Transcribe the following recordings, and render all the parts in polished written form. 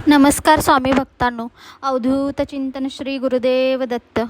नमस्कार स्वामी भक्तांनो. अवधूत चिंतन श्री गुरुदेव दत्त.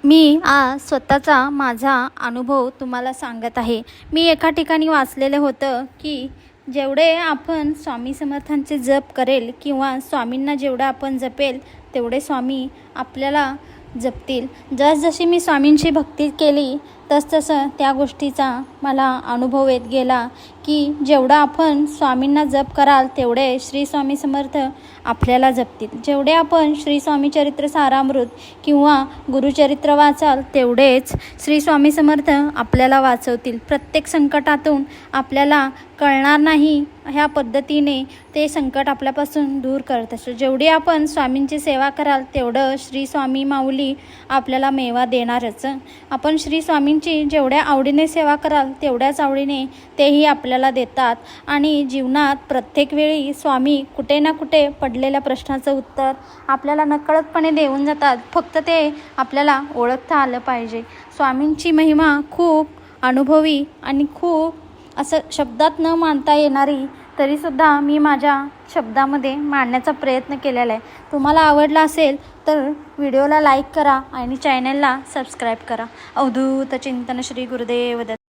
मी आज स्वतःचा माझा अनुभव तुम्हाला सांगत आहे. मी एका ठिकाणी वाचलेलं होतं की जेवढे आपण स्वामी समर्थांचे जप करेल किंवा स्वामींना जेवढं आपण जपेल तेवढे स्वामी आपल्याला जपतील. जसजशी मी स्वामींची भक्ती केली तसतसं त्या गोष्टीचा मला अनुभव येत गेला की जेवढा आपण स्वामींना जप कराल तेवढे श्री स्वामी समर्थ आपल्याला जपतील. जेवढे आपण श्री स्वामी चरित्र सारामृत किंवा गुरुचरित्र वाचाल तेवढेच श्री स्वामी समर्थ आपल्याला वाचवतील. प्रत्येक संकटातून आपल्याला कळणार नाही ह्या पद्धतीने ते संकट आपल्यापासून दूर करत असतो. जेवढी आपण स्वामींची सेवा कराल तेवढं श्री स्वामी माऊली आपल्याला मेवा देणारच. आपण श्री स्वामींची जेवढ्या आवडीने सेवा कराल तेवढ्याच आवडीने तेही आपल्याला देतात. आणि जीवनात प्रत्येक वेळी स्वामी कुठे ना कुठे पडलेल्या प्रश्नाचं उत्तर आपल्याला नकळतपणे देऊन जातात. फक्त ते आपल्याला ओळखता आलं पाहिजे. स्वामींची महिमा खूप अनुभवी आणि खूप असं शब्दात न मांडता येणारी तरीसुद्धा मी माझ्या शब्दामध्ये मांडण्याचा प्रयत्न केलेला आहे. तुम्हाला आवडला असेल तर व्हिडिओला लाईक करा आणि चॅनलला सबस्क्राईब करा. अवधूत चिंतन श्री गुरुदेव दत्त.